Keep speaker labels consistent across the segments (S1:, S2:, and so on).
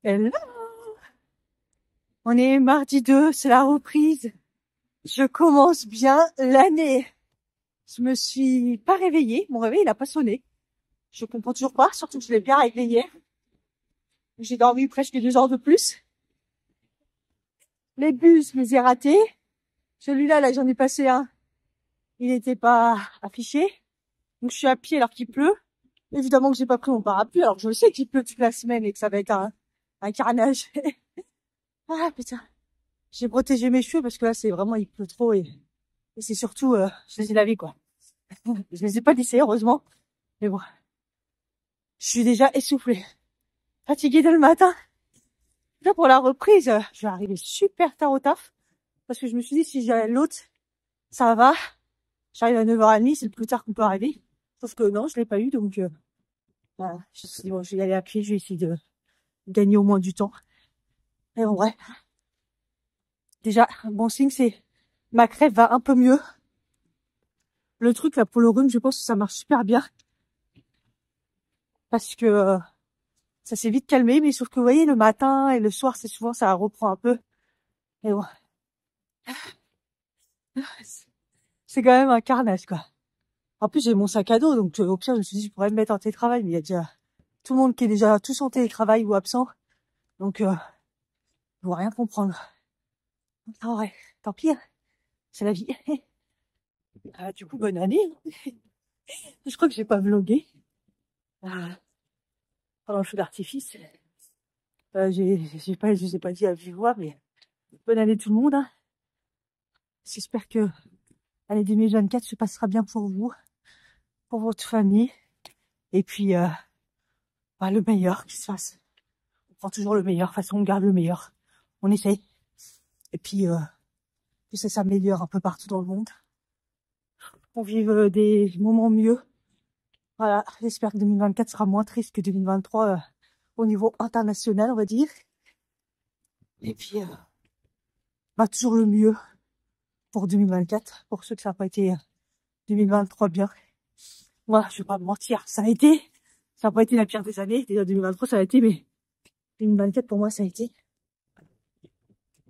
S1: Hello, on est mardi 2, c'est la reprise. Je commence bien l'année. Je me suis pas réveillée, mon réveil il a pas sonné. Je comprends toujours pas, surtout que je l'ai bien réglé hier. J'ai dormi presque 2 heures de plus. Les bus, je les ai ratés. Celui-là, là, j'en ai passé un. Il n'était pas affiché. Donc je suis à pied alors qu'il pleut. Évidemment que j'ai pas pris mon parapluie alors que je sais qu'il pleut toute la semaine et que ça va être un carnage. Ah putain. J'ai protégé mes cheveux parce que là, c'est vraiment, il pleut trop et c'est surtout, je les ai lavés, quoi. Je les ai pas lissés, heureusement. Mais bon. Je suis déjà essoufflée. Fatiguée dès le matin. Là, pour la reprise, je vais arriver super tard au taf. Parce que je me suis dit, si j'ai l'autre, ça va. J'arrive à 9h30, c'est le plus tard qu'on peut arriver. Sauf que non, je l'ai pas eu, donc, voilà. Je me suis dit, bon, je vais y aller à pied, je vais essayer de gagner au moins du temps. Et bon, ouais. Déjà, un bon signe, c'est ma crève va un peu mieux. Le truc, là, pour le rhume, je pense que ça marche super bien. Parce que ça s'est vite calmé, mais sauf que vous voyez, le matin et le soir, c'est souvent, ça reprend un peu. Et bon. C'est quand même un carnage, quoi. En plus, j'ai mon sac à dos, donc au pire, je me suis dit, je pourrais me mettre en télétravail, mais il y a déjà tout le monde qui est déjà tous en télétravail ou absent. Donc, je vois rien comprendre. Ah ouais, tant pis, hein. C'est la vie. Ah, du coup, bonne année. Je crois que j'ai pas vlogué. Pendant le feu d'artifice. Je vous ai pas dit à vive voix, mais bonne année tout le monde, hein. J'espère que l'année 2024 se passera bien pour vous, pour votre famille. Et puis, le meilleur qui se fasse. On prend toujours le meilleur. De toute façon, on garde le meilleur. On essaye. Et puis, que ça s'améliore un peu partout dans le monde. On vive des moments mieux. Voilà. J'espère que 2024 sera moins triste que 2023 au niveau international, on va dire. Et puis, toujours le mieux pour 2024. Pour ceux que ça n'a pas été 2023 bien. Voilà, je vais pas me mentir. Ça n'a pas été la pire des années. Déjà 2023, ça a été, mais 2024 pour moi, ça a été.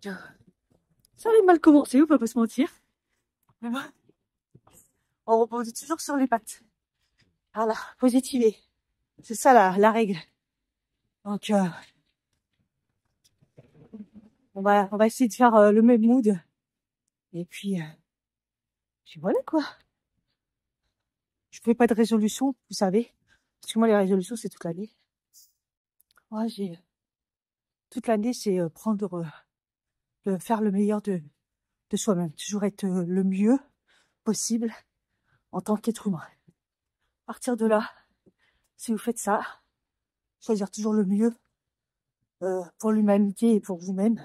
S1: Ça avait mal commencé, on peut pas se mentir. Mais bon, on repose toujours sur les pattes. Voilà, positiver. C'est ça la règle. Donc, on va essayer de faire le même mood. Et puis voilà quoi. Je fais pas de résolution, vous savez. Parce que moi, les résolutions, c'est toute l'année. Moi, toute l'année, c'est de faire le meilleur de soi-même. Toujours être le mieux possible en tant qu'être humain. À partir de là, si vous faites ça, choisir toujours le mieux pour l'humanité et pour vous-même,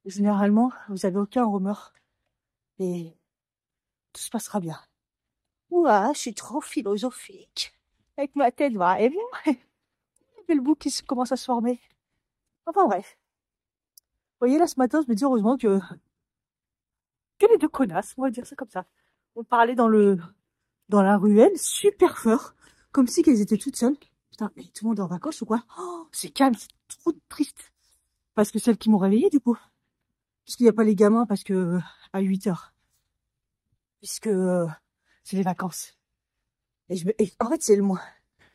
S1: généralement, vous avez aucun remords et tout se passera bien. Ouah, je suis trop philosophique. Avec ma tête, vraiment. Il y a le bout qui commence à se former. Enfin bref. Vous voyez, là, ce matin, je me dis heureusement que les deux connasses, on va dire ça comme ça, on parlait dans la ruelle, super fort, comme si qu'elles étaient toutes seules. Putain, mais tout le monde est en vacances ou quoi? Oh, c'est calme, c'est trop triste. Parce que celles qui m'ont réveillée, du coup. Parce qu'il n'y a pas les gamins, parce que à 8h. Puisque c'est les vacances. Et en fait, c'est le moins.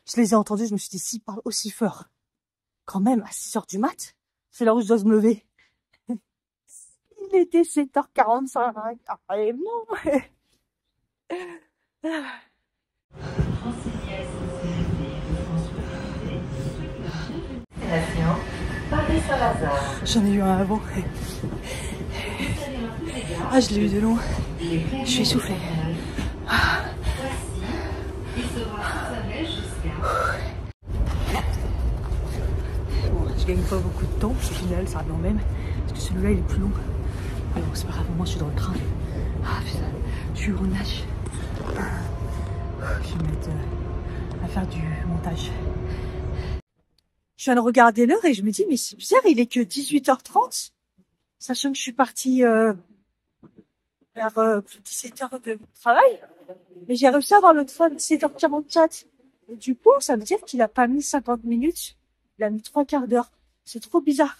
S1: Je les ai entendus, je me suis dit, s'ils parlent aussi fort, quand même, à 6h du mat, c'est là où je dois me lever. Il était 7h45. Ah, non. J'en ai eu un avant. Ah, je l'ai eu de loin. Je suis essoufflée. Bon, je gagne pas beaucoup de temps. Au final, ça revient même. Parce que celui-là, il est plus long. Mais bon, c'est pas grave. Moi, je suis dans le train. Ah, putain. Je suis au nage. Je vais me mettre à faire du montage. Je viens de regarder l'heure et je me dis, mais c'est bizarre, il est que 18h30. Sachant que je suis partie vers 17h de travail. Mais j'ai réussi à avoir le train de 17h44. Et du coup, ça veut dire qu'il a pas mis 50 minutes. Il a mis 3 quarts d'heure. C'est trop bizarre.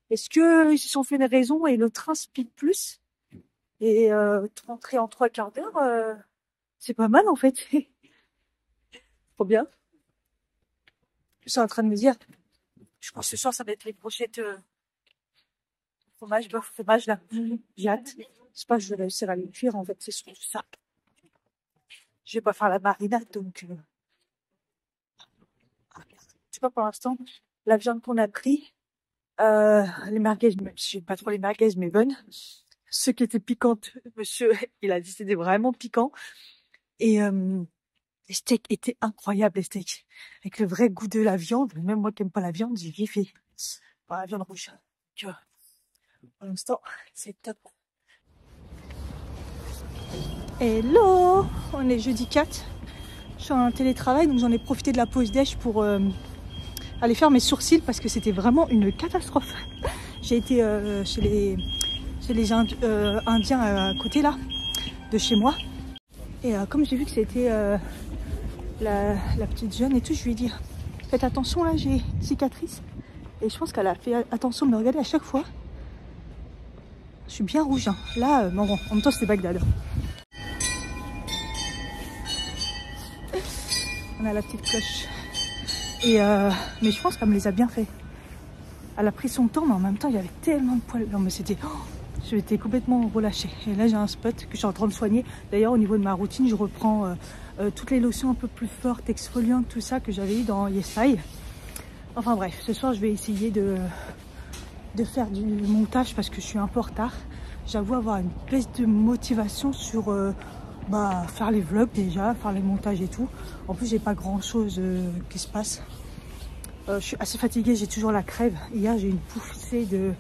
S1: Est-ce que ils se sont fait une raison et le train speed plus? Et rentrer en 3/4 d'heure, c'est pas mal en fait. Trop bien. Je suis en train de me dire, je pense que ce soir ça va être les brochettes fromage, beurre, fromage là. J'ai hâte. C'est pas que je vais réussir à les cuire en fait, c'est surtout ça. Je vais pas faire la marinade donc. Tu vois pour l'instant, la viande qu'on a pris, les merguez, même si j'aime pas trop les merguez, mais bonnes. Ceux qui étaient piquantes, monsieur, il a dit que c'était vraiment piquant. Et les steaks étaient incroyables, les steaks. Avec le vrai goût de la viande. Même moi qui aime pas la viande, j'ai kiffé. Enfin, la viande rouge. Tu vois. Pour l'instant, c'est top. Hello! On est jeudi 4. Je suis en télétravail, donc j'en ai profité de la pause déj pour aller faire mes sourcils parce que c'était vraiment une catastrophe. J'ai été chez les Indiens à côté là, de chez moi. Et comme j'ai vu que c'était la petite jeune et tout, je lui ai dit faites attention là, j'ai une cicatrice. Et je pense qu'elle a fait attention de me regarder à chaque fois. Je suis bien rouge. Hein. Là, bon, en même temps c'était Bagdad. On a la petite cloche. Et mais je pense qu'elle me les a bien fait. Elle a pris son temps, mais en même temps il y avait tellement de poils. Non mais c'était... je m'étais complètement relâchée. Et là j'ai un spot que je suis en train de soigner. D'ailleurs au niveau de ma routine, je reprends toutes les lotions un peu plus fortes, exfoliantes, tout ça que j'avais eu dans Yesai. Enfin bref, ce soir je vais essayer de faire du montage parce que je suis un peu en retard. J'avoue avoir une baisse de motivation sur faire les vlogs déjà, faire les montages et tout. En plus j'ai pas grand chose qui se passe. Je suis assez fatiguée, j'ai toujours la crève. Hier j'ai eu une poussée de...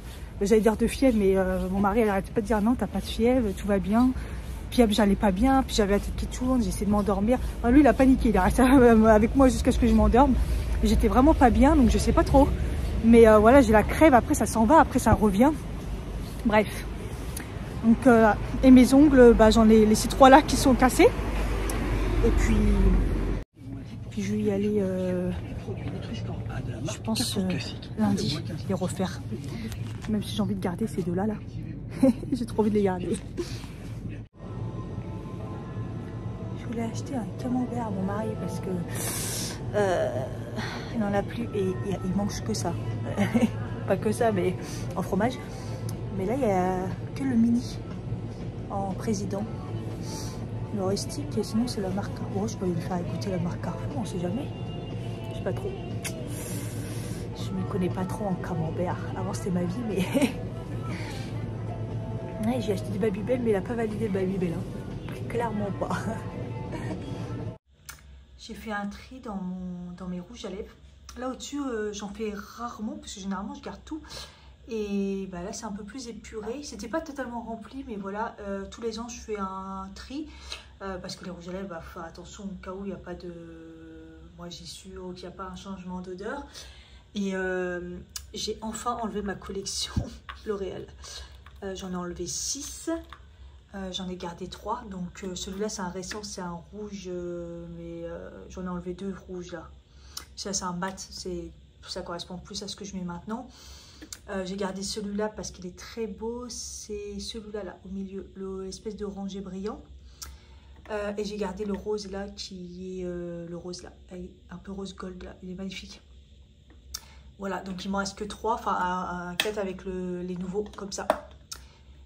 S1: j'allais dire de fièvre, mais mon mari elle arrêtait pas de dire non, t'as pas de fièvre, tout va bien. Puis j'allais pas bien, puis j'avais la tête qui tourne, j'ai essayé de m'endormir. Enfin, lui il a paniqué, il est resté avec moi jusqu'à ce que je m'endorme. J'étais vraiment pas bien, donc je sais pas trop. Mais voilà, j'ai la crève, après ça s'en va, après ça revient. Bref. Donc, et mes ongles, j'en ai laissé 3 là qui sont cassés. Et puis je vais y aller, je pense, lundi, les refaire. Même si j'ai envie de garder ces 2 là. J'ai trop envie de les garder. Je voulais acheter un camembert à mon mari parce que il n'en a plus et il mange que ça. Pas que ça, mais en fromage. Mais là, il n'y a que le mini en président. Le restique, et sinon c'est la marque. Bon, je peux lui faire écouter la marque Carrefour, on sait jamais. Je sais pas trop. Je ne m'y connais pas trop en camembert. Avant c'était ma vie, mais. Ouais, j'ai acheté du Babybel, mais il n'a pas validé le Babybel. Hein. Clairement pas. J'ai fait un tri dans mes rouges à lèvres. Là au-dessus, j'en fais rarement parce que généralement je garde tout. Et là c'est un peu plus épuré. C'était pas totalement rempli, mais voilà, tous les ans je fais un tri parce que les rouges à lèvres, faut faire attention au cas où il n'y a pas de moisissure ou qu'il n'y a pas un changement d'odeur. Et j'ai enfin enlevé ma collection L'Oréal. J'en ai enlevé 6. J'en ai gardé 3. Donc celui-là c'est un récent, c'est un rouge, mais j'en ai enlevé 2 rouges là. Ça c'est un mat, ça correspond plus à ce que je mets maintenant. J'ai gardé celui-là parce qu'il est très beau. C'est celui-là là, au milieu, l'espèce de rangé brillant. Et j'ai gardé le rose là, qui est le rose là, un peu rose gold là. Il est magnifique. Voilà, donc il m'en reste que 3, enfin un 4 avec les nouveaux, comme ça.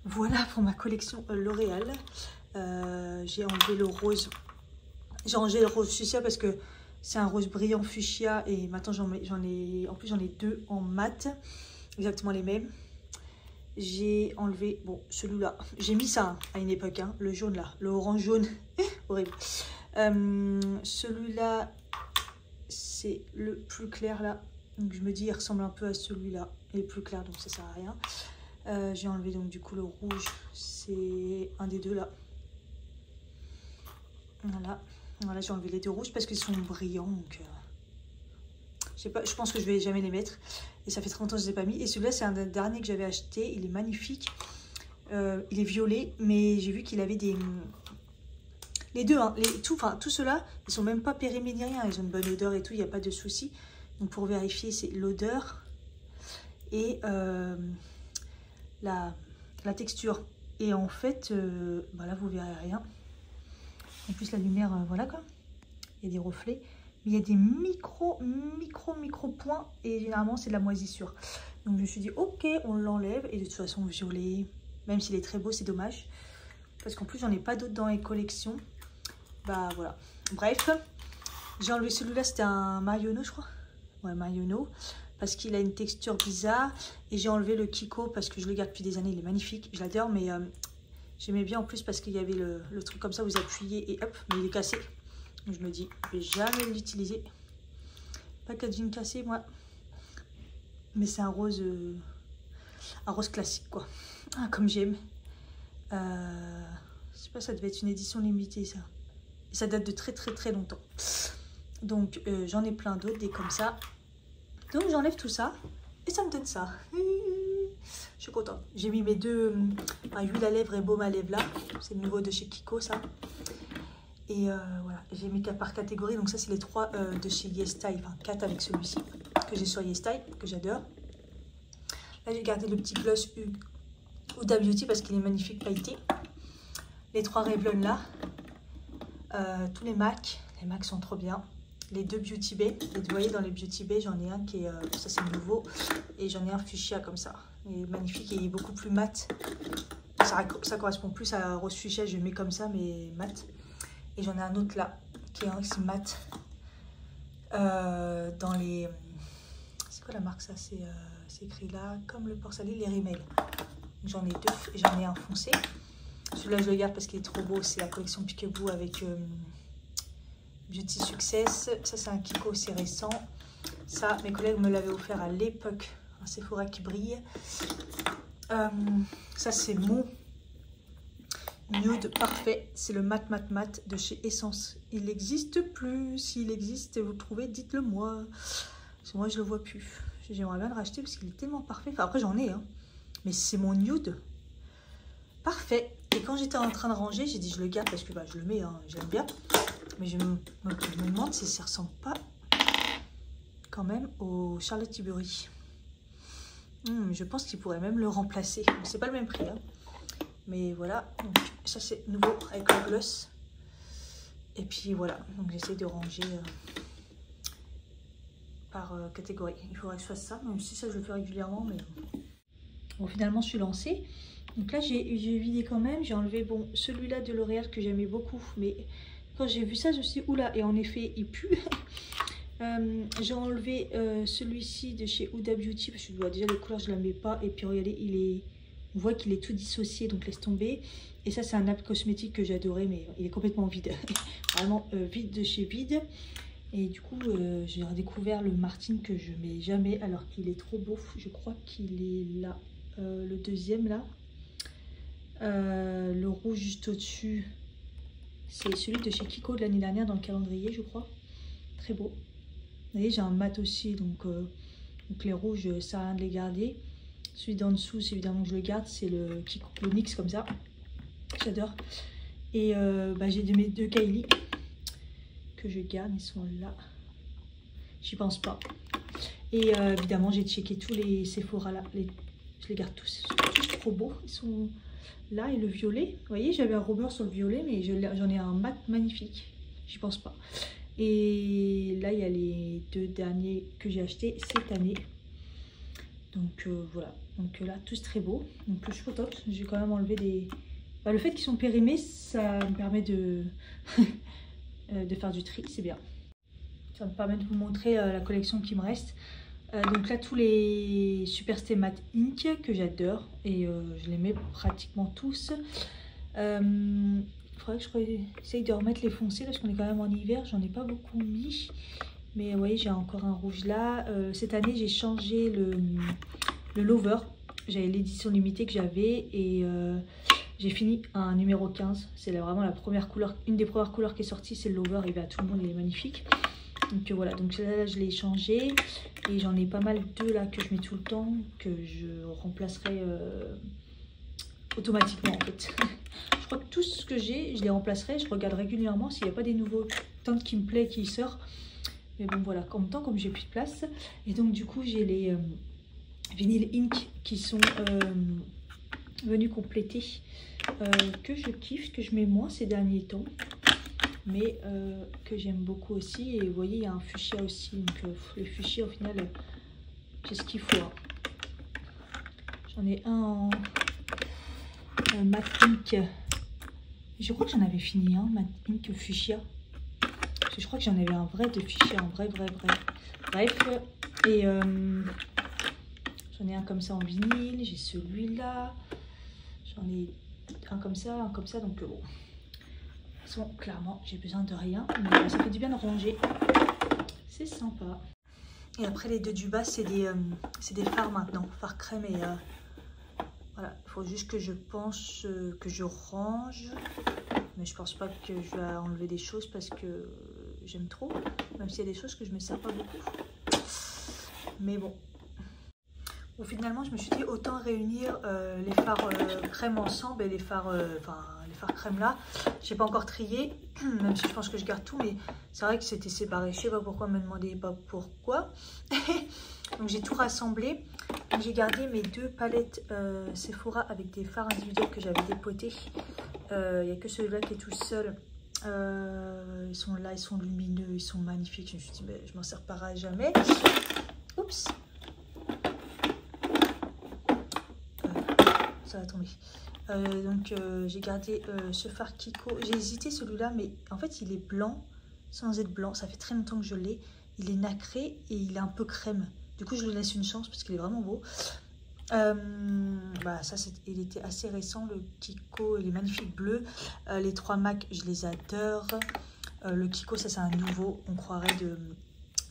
S1: Voilà pour ma collection L'Oréal. J'ai enlevé le rose. J'ai rangé le rose fuchsia parce que c'est un rose brillant fuchsia. Et maintenant j'en ai, en plus j'en ai 2 en mat. Exactement les mêmes. J'ai enlevé, bon, celui-là. J'ai mis ça hein, à une époque, hein, le jaune là, le orange jaune. Horrible. Celui-là, c'est le plus clair là. Donc je me dis, il ressemble un peu à celui-là. Il est plus clair, donc ça sert à rien. J'ai enlevé donc du coup le rouge. C'est un des 2 là. Voilà. Voilà, j'ai enlevé les 2 rouges parce qu'ils sont brillants. Donc, je pense que je vais jamais les mettre. Et ça fait très longtemps que je ne les ai pas mis. Et celui-là, c'est un des derniers que j'avais acheté. Il est magnifique. Il est violet. Mais j'ai vu qu'il avait des... Les 2, hein, tous ceux-là, ils sont même pas périmés ni rien. Ils ont une bonne odeur et tout. Il n'y a pas de souci. Donc pour vérifier, c'est l'odeur. et la texture. Et en fait, bah là vous verrez rien. En plus la lumière, voilà quoi. Il y a des reflets. Mais il y a des micro points. Et généralement c'est de la moisissure. Donc je me suis dit ok, on l'enlève. Et de toute façon violet, même s'il est très beau, c'est dommage. Parce qu'en plus j'en ai pas d'autres dans les collections. Bah voilà. Bref. J'ai enlevé celui-là, c'était un Marionneau je crois. Ouais, Marionneau. Parce qu'il a une texture bizarre. Et j'ai enlevé le Kiko parce que je le garde depuis des années. Il est magnifique. Je l'adore. Mais j'aimais bien en plus parce qu'il y avait le truc comme ça. Vous appuyez et hop. Mais il est cassé. Donc je me dis, je vais jamais l'utiliser. Pas qu'à jean cassé moi. Mais c'est un rose classique quoi. Ah, comme j'aime. Je sais pas, ça devait être une édition limitée ça. Et ça date de très longtemps. Donc j'en ai plein d'autres, des comme ça. Donc j'enlève tout ça et ça me donne ça. Je suis contente. J'ai mis mes deux huile à lèvres et baume à lèvres là. C'est le nouveau de chez Kiko ça. Et voilà, j'ai mis par catégorie. Donc ça c'est les 3 de chez YesStyle. Enfin 4 avec celui-ci que j'ai sur YesStyle, que j'adore. Là j'ai gardé le petit gloss Huda Beauty parce qu'il est magnifique pailleté. Les 3 Revlon là. Tous les MAC. Les MAC sont trop bien. Les 2 Beauty Bay. Et vous voyez dans les Beauty Bay, j'en ai un qui est... ça c'est nouveau. Et j'en ai un fuchsia comme ça. Il est magnifique et il est beaucoup plus mat. Ça correspond plus à rose fuchsia. Je le mets comme ça mais mat. Et j'en ai un autre là qui est aussi mat. Dans les... C'est quoi la marque ça? C'est écrit là comme le porcelain, les Rimmel. J'en ai 2 et j'en ai un foncé. Celui-là je le garde parce qu'il est trop beau. C'est la collection Peekaboo avec... Beauty Success, ça c'est un Kiko, c'est récent. Ça, mes collègues me l'avaient offert à l'époque, un Sephora qui brille. Ça c'est mon nude parfait, c'est le mat de chez Essence. Il n'existe plus, s'il existe et vous le trouvez, dites-le moi. Parce que moi je le vois plus. J'aimerais bien le racheter parce qu'il est tellement parfait. Enfin après j'en ai, hein. Mais c'est mon nude parfait. Et quand j'étais en train de ranger, j'ai dit je le garde parce que bah, je le mets, hein, j'aime bien. Mais je me demande si ça ressemble pas quand même au Charlotte Tilbury. Je pense qu'il pourrait même le remplacer. C'est pas le même prix. Hein. Mais voilà. Donc, ça c'est nouveau avec le gloss. Et puis voilà. Donc j'essaie de ranger par catégorie. Il faudrait que je fasse ça. Même si ça je le fais régulièrement. Mais bon, finalement je suis lancée. Donc là j'ai vidé quand même. J'ai enlevé bon celui-là de L'Oréal que j'aimais beaucoup. Mais... quand j'ai vu ça, je me suis dit, oula, et en effet, il pue. J'ai enlevé celui-ci de chez Huda Beauty, parce que je vois déjà les couleurs, je ne la mets pas. Et puis regardez, on voit qu'il est tout dissocié, donc laisse tomber. Et ça, c'est un app cosmétique que j'adorais, mais il est complètement vide. Vraiment vide de chez vide. Et du coup, j'ai redécouvert le Martine que je mets jamais, alors qu'il est trop beau. Je crois qu'il est là, le deuxième là. Le rouge juste au-dessus. C'est celui de chez Kiko de l'année dernière dans le calendrier, je crois. Très beau. Vous voyez, j'ai un mat aussi, donc les rouges, ça sert à rien de les garder. Celui d'en dessous, c'est évidemment que je le garde. C'est le Kiko, le NYX comme ça. J'adore. Et bah, j'ai mes 2 Kylie que je garde. Ils sont là. J'y pense pas. Et évidemment, j'ai checké tous les Sephora là. Je les garde tous. Ils sont tous trop beaux. Ils sont... là et le violet, vous voyez j'avais un rober sur le violet mais j'en ai un mat magnifique, j'y pense pas. Et là il y a les 2 derniers que j'ai achetés cette année. Donc voilà, donc là tous très beaux. Donc je suis contente, j'ai quand même enlevé des... bah, le fait qu'ils sont périmés ça me permet de de faire du tri, c'est bien. Ça me permet de vous montrer la collection qui me reste. Donc là tous les Superstay Matte Ink que j'adore et je les mets pratiquement tous. Il faudrait que je essaye de remettre les foncés parce qu'on est quand même en hiver, j'en ai pas beaucoup mis. Mais vous voyez j'ai encore un rouge là. Cette année j'ai changé le Lover. J'avais l'édition limitée que j'avais et j'ai fini un numéro 15. C'est vraiment la première couleur, une des premières couleurs qui est sortie, c'est le Lover. Il va à tout le monde, il est magnifique. Donc voilà, donc là je l'ai changé et j'en ai pas mal 2 là que je mets tout le temps, que je remplacerai automatiquement en fait. Je crois que tout ce que j'ai, je les remplacerai, je regarde régulièrement s'il n'y a pas des nouveaux teintes qui me plaît qui sortent. Mais bon voilà, en même temps comme j'ai plus de place. Et donc du coup j'ai les Vinyl Ink qui sont venus compléter, que je kiffe, que je mets moins ces derniers temps, mais que j'aime beaucoup aussi. Et vous voyez, il y a un fuchsia aussi, donc le fuchsia au final, c'est ce qu'il faut. Hein. J'en ai un en matte ink. Je crois que j'en avais fini un matte ink fuchsia. Parce que je crois que j'en avais un vrai de fuchsia, un vrai. Bref, et j'en ai un comme ça en vinyle, j'ai celui-là, j'en ai un comme ça, donc bon. De toute façon, clairement, j'ai besoin de rien, mais ça fait du bien de ranger. C'est sympa. Et après, les deux du bas, c'est des fards maintenant, fards crème et voilà. Il faut juste que je pense que je range, mais je pense pas que je vais enlever des choses parce que j'aime trop, même s'il y a des choses que je me sers pas beaucoup. Mais bon. Bon, finalement, je me suis dit autant réunir les fards crème ensemble et les fards crème là. J'ai pas encore trié, même si je pense que je garde tout, mais c'est vrai que c'était séparé. Je sais pas pourquoi, me demandez pas pourquoi. Donc j'ai tout rassemblé. J'ai gardé mes deux palettes Sephora avec des fards individuels que j'avais dépotés. Il n'y a que celui-là qui est tout seul. Ils sont là, ils sont lumineux, ils sont magnifiques. Je me suis dit, mais je m'en séparerai jamais. Oups. Ça va tomber. Donc j'ai gardé ce fard Kiko. J'ai hésité celui-là, mais en fait il est blanc sans être blanc. Ça fait très longtemps que je l'ai. Il est nacré et il est un peu crème. Du coup je lui laisse une chance parce qu'il est vraiment beau. Bah, ça il était assez récent, le Kiko. Il est magnifique bleu. Les 3 MAC je les adore. Le Kiko, ça c'est un nouveau. On croirait de...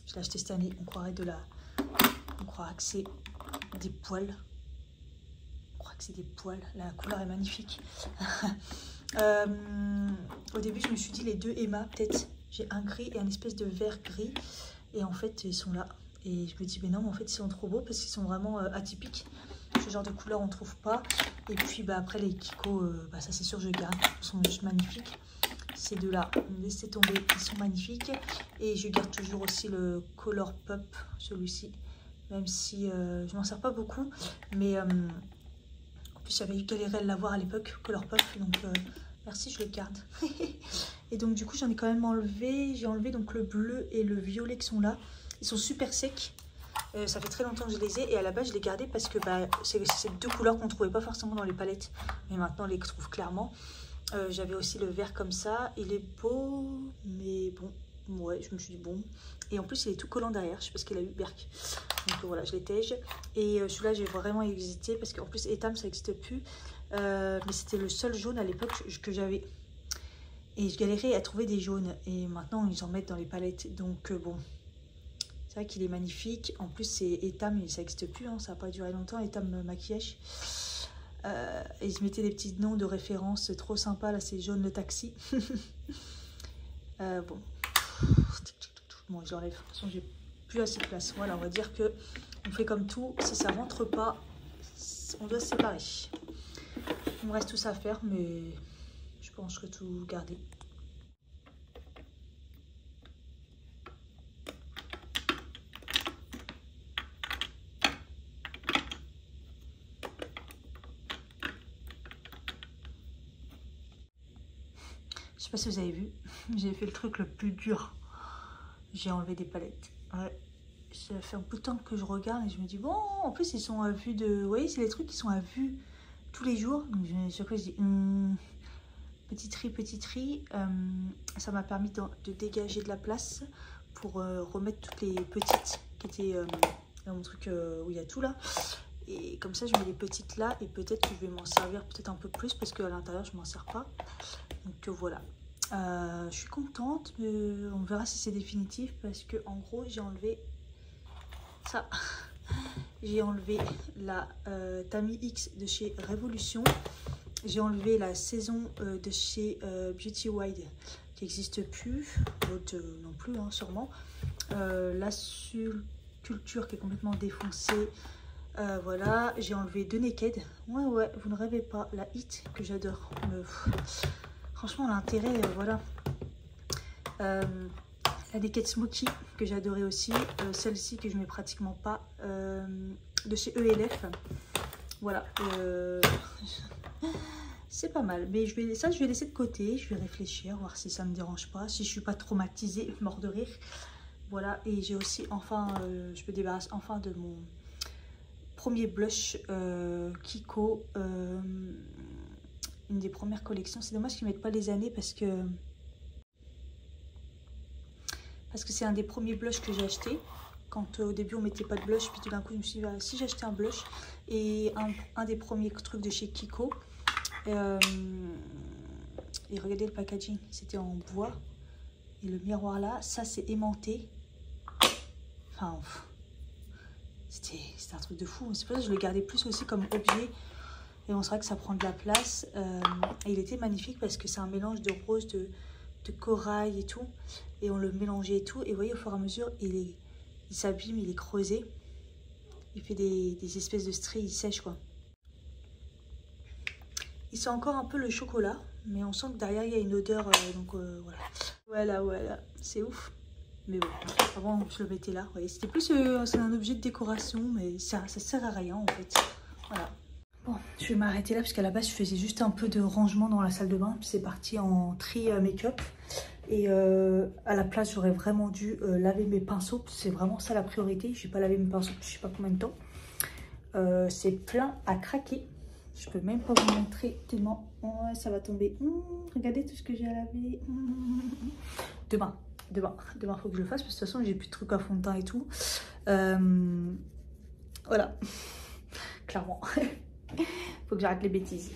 S1: Je l'ai acheté cette année. On croirait de la... On croirait que c'est des poils. C'est des poils, la couleur est magnifique. Au début je me suis dit les deux Emma, peut-être j'ai un gris et un espèce de vert gris, et en fait ils sont là, et je me dis mais non, mais en fait ils sont trop beaux parce qu'ils sont vraiment atypiques. Ce genre de couleur on trouve pas. Et puis bah, après les Kiko, bah, ça c'est sûr je garde, ils sont juste magnifiques. Ces deux là, laissez tomber, ils sont magnifiques. Et je garde toujours aussi le Color Pop, celui-ci, même si je m'en sers pas beaucoup, mais j'avais eu galéré à l'avoir à l'époque, Color Pop, donc merci, je le garde. Et donc du coup j'en ai quand même enlevé, j'ai enlevé donc le bleu et le violet qui sont là. Ils sont super secs, ça fait très longtemps que je les ai, et à la base je les gardais parce que bah, c'est deux couleurs qu'on ne trouvait pas forcément dans les palettes, mais maintenant on les trouve clairement. J'avais aussi le vert comme ça, il est beau, mais bon, ouais, je me suis dit bon. Et en plus il est tout collant derrière, je sais pas ce qu'il a eu, Berk. Donc voilà, je les tège. Et celui-là j'ai vraiment hésité parce qu'en plus Etam ça n'existe plus, mais c'était le seul jaune à l'époque que j'avais, et je galérais à trouver des jaunes, et maintenant ils en mettent dans les palettes, donc bon, c'est vrai qu'il est magnifique. En plus c'est Etam et ça n'existe plus, hein, ça n'a pas duré longtemps, Etam maquillage. Et je mettais des petits noms de référence trop sympa. Là c'est jaune le taxi. Bon, je l'enlève, de toute façon j'ai plus assez de place. Voilà, on va dire que on fait comme tout, si ça rentre pas on doit se séparer. Il me reste tout ça à faire, mais je pense que tout garder. Je sais pas si vous avez vu, j'ai fait le truc le plus dur. J'ai enlevé des palettes. Ouais. Ça fait un peu de temps que je regarde et je me dis bon, en plus ils sont à vue de... Vous voyez, c'est les trucs qui sont à vue tous les jours. Donc chaque fois je dis petit tri. Ça m'a permis de dégager de la place pour remettre toutes les petites qui étaient dans mon truc où il y a tout là. Et comme ça je mets les petites là, et peut-être que je vais m'en servir peut-être un peu plus parce qu'à l'intérieur je m'en sers pas. Donc voilà. Je suis contente, mais on verra si c'est définitif parce que en gros j'ai enlevé ça. J'ai enlevé la Tami X de chez Révolution. J'ai enlevé la saison de chez Beauty Wide qui n'existe plus, l'autre non plus hein, sûrement. La Culture qui est complètement défoncée. Voilà, j'ai enlevé deux Naked. Ouais, vous ne rêvez pas. La Hit que j'adore. Franchement, l'intérêt, voilà. La Naked Smoky que j'adorais aussi. Celle-ci que je mets pratiquement pas. de chez ELF. Voilà. C'est pas mal. Mais je vais laisser de côté. Je vais réfléchir, voir si ça me dérange pas. Si je suis pas traumatisée, mort de rire. Voilà. Et j'ai aussi enfin, je me débarrasse enfin de mon premier blush Kiko. Une des premières collections. C'est dommage qu'ils mettent pas les années parce que c'est un des premiers blushs que j'ai acheté. Quand au début on mettait pas de blush, puis tout d'un coup je me suis dit si j'achetais un blush. Et un des premiers trucs de chez Kiko. Et regardez le packaging, c'était en bois. Et le miroir là, ça c'est aimanté. Enfin, c'était un truc de fou. C'est pour ça que je le gardais plus aussi comme objet. Et on sait que ça prend de la place. Et il était magnifique parce que c'est un mélange de rose, de corail et tout. Et on le mélangeait et tout. Et vous voyez, au fur et à mesure, il s'abîme, il est creusé. Il fait des espèces de stries, il sèche quoi. Il sent encore un peu le chocolat. Mais on sent que derrière, il y a une odeur. Donc voilà. Voilà. C'est ouf. Mais bon, avant, je le mettais là. Ouais, c'était plus c'est un objet de décoration. Mais ça sert à rien en fait. Voilà. Bon, je vais m'arrêter là parce qu'à la base je faisais juste un peu de rangement dans la salle de bain. Puis c'est parti en tri make-up. Et à la place j'aurais vraiment dû laver mes pinceaux. C'est vraiment ça la priorité. Je n'ai pas lavé mes pinceaux je sais pas combien de temps. C'est plein à craquer. Je peux même pas vous montrer tellement ça va tomber. Regardez tout ce que j'ai à laver. Demain faut que je le fasse parce que de toute façon j'ai plus de trucs à fond de teint et tout. Voilà. Clairement. Faut que j'arrête les bêtises.